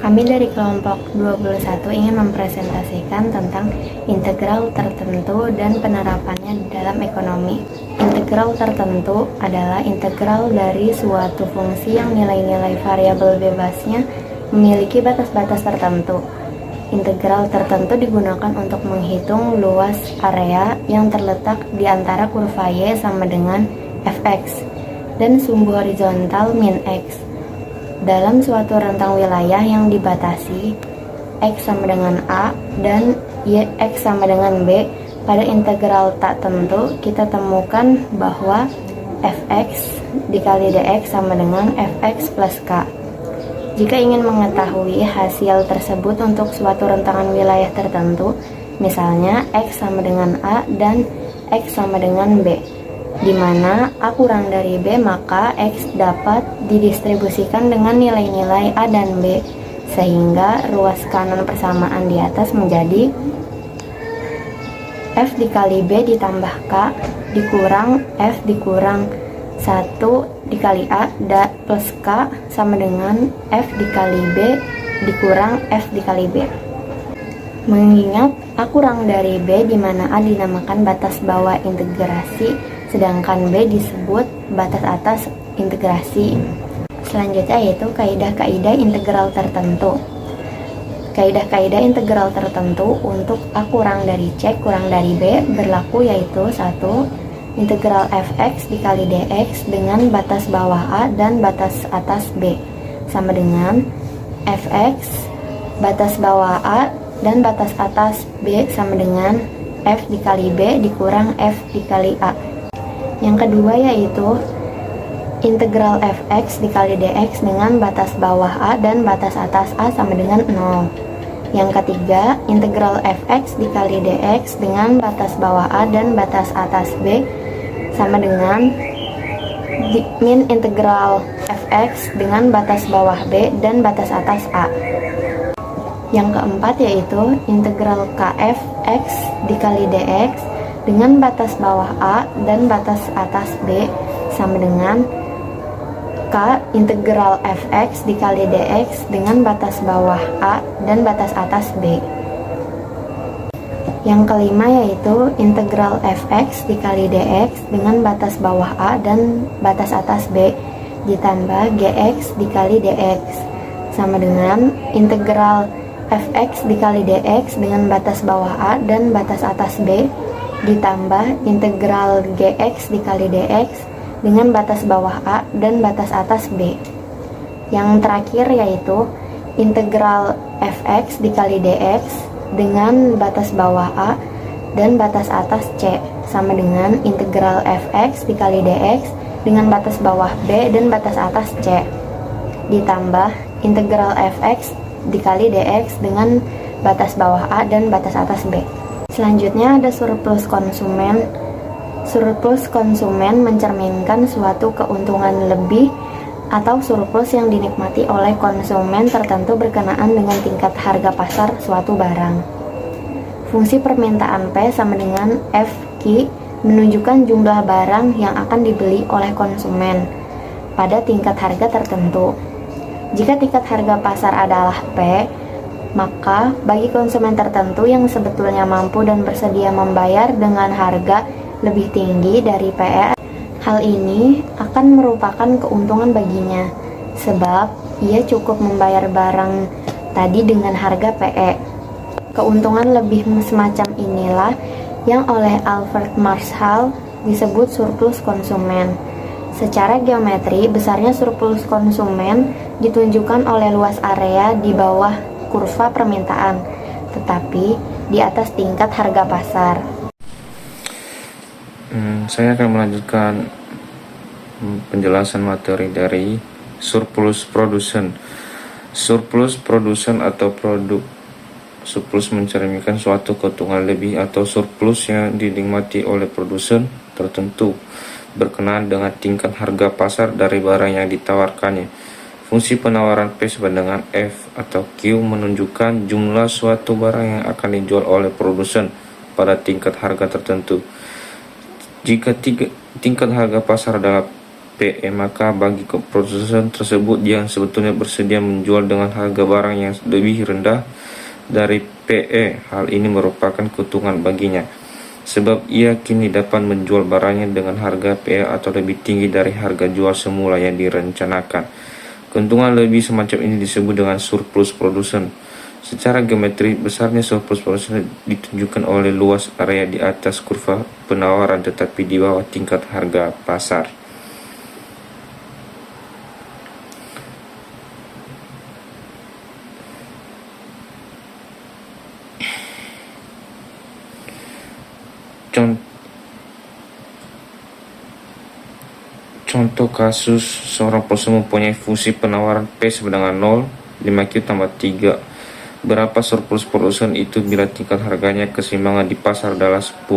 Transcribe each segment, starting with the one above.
Kami dari kelompok 21 ingin mempresentasikan tentang integral tertentu dan penerapannya dalam ekonomi. Integral tertentu adalah integral dari suatu fungsi yang nilai-nilai variabel bebasnya memiliki batas-batas tertentu. Integral tertentu digunakan untuk menghitung luas area yang terletak di antara kurva Y sama dengan fx dan sumbu horizontal min x dalam suatu rentang wilayah yang dibatasi x sama dengan A dan y x sama dengan B. Pada integral tak tentu kita temukan bahwa fx dikali dx sama dengan fx plus k. Jika ingin mengetahui hasil tersebut untuk suatu rentangan wilayah tertentu, misalnya x sama dengan A dan x sama dengan B, di mana A kurang dari B, maka x dapat didistribusikan dengan nilai-nilai A dan B, sehingga ruas kanan persamaan di atas menjadi F dikali B ditambah K dikurang F dikurang 1 dikali A plus K sama dengan F dikali B dikurang F dikali B. Mengingat A kurang dari B, di mana A dinamakan batas bawah integrasi, sedangkan B disebut batas atas integrasi. Selanjutnya yaitu kaidah-kaidah integral tertentu. Kaidah-kaidah integral tertentu untuk A kurang dari C kurang dari B berlaku, yaitu 1. Integral fx dikali dx dengan batas bawah A dan batas atas B sama dengan fx batas bawah A dan batas atas B sama dengan f dikali B dikurang f dikali A. Yang kedua yaitu integral fx dikali dx dengan batas bawah A dan batas atas A sama dengan 0. Yang ketiga, integral fx dikali dx dengan batas bawah A dan batas atas B sama dengan min integral fx dengan batas bawah B dan batas atas A. Yang keempat yaitu integral kf x dikali dx dengan batas bawah A dan batas atas B sama dengan k integral fx dikali dx dengan batas bawah A dan batas atas B. Yang kelima yaitu integral fx dikali dx dengan batas bawah A dan batas atas B ditambah gx dikali dx sama dengan integral fx dikali dx dengan batas bawah A dan batas atas B ditambah integral gx dikali dx dengan batas bawah A dan batas atas B. Yang terakhir yaitu integral fx dikali dx dengan batas bawah A dan batas atas C sama dengan integral fx dikali dx dengan batas bawah B dan batas atas C ditambah integral fx dikali dx dengan batas bawah A dan batas atas B. Selanjutnya ada surplus konsumen. Surplus konsumen mencerminkan suatu keuntungan lebih atau surplus yang dinikmati oleh konsumen tertentu berkenaan dengan tingkat harga pasar suatu barang. Fungsi permintaan P sama dengan FQ menunjukkan jumlah barang yang akan dibeli oleh konsumen pada tingkat harga tertentu. Jika tingkat harga pasar adalah P, maka bagi konsumen tertentu yang sebetulnya mampu dan bersedia membayar dengan harga lebih tinggi dari PE, hal ini akan merupakan keuntungan baginya, sebab ia cukup membayar barang tadi dengan harga PE. Keuntungan lebih semacam inilah yang oleh Albert Marshall disebut surplus konsumen. Secara geometri, besarnya surplus konsumen ditunjukkan oleh luas area di bawah kurva permintaan, tetapi di atas tingkat harga pasar. Saya akan melanjutkan penjelasan materi dari surplus production. Surplus production atau produk surplus mencerminkan suatu keuntungan lebih atau surplus yang dinikmati oleh produsen tertentu berkenaan dengan tingkat harga pasar dari barang yang ditawarkannya. Fungsi penawaran P sama dengan F atau Q menunjukkan jumlah suatu barang yang akan dijual oleh produsen pada tingkat harga tertentu. Jika tingkat harga pasar adalah PE, maka bagi produsen tersebut yang sebetulnya bersedia menjual dengan harga barang yang lebih rendah dari PE, hal ini merupakan keuntungan baginya, sebab ia kini dapat menjual barangnya dengan harga PE atau lebih tinggi dari harga jual semula yang direncanakan. Keuntungan lebih semacam ini disebut dengan surplus produsen. Secara geometri, besarnya surplus produsen ditunjukkan oleh luas area di atas kurva penawaran tetapi di bawah tingkat harga pasar. Contoh kasus, seorang produsen mempunyai fungsi penawaran P sama dengan 0, 5Q tambah 3. Berapa surplus produsen itu bila tingkat harganya keseimbangan di pasar adalah 10?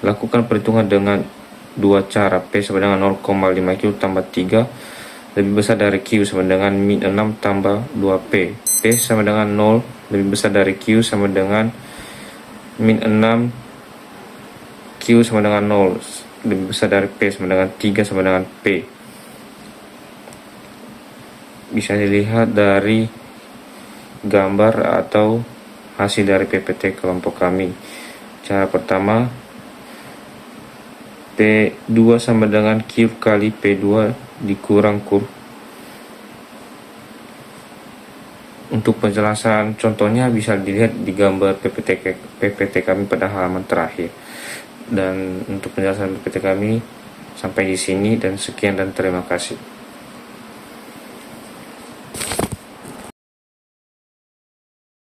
Lakukan perhitungan dengan dua cara. P sama dengan 0,5Q tambah 3 lebih besar dari Q sama dengan min 6 tambah 2P. P sama dengan 0 lebih besar dari Q sama dengan min 6, Q sama dengan 0 lebih besar dari P sama dengan 3 sama dengan P. Bisa dilihat dari gambar atau hasil dari PPT kelompok kami. Cara pertama, P2 sama dengan Q kali P2 dikurang Q. Untuk penjelasan contohnya bisa dilihat di gambar PPT kami pada halaman terakhir. Dan untuk penjelasan PPT kami sampai di sini, dan sekian dan terima kasih.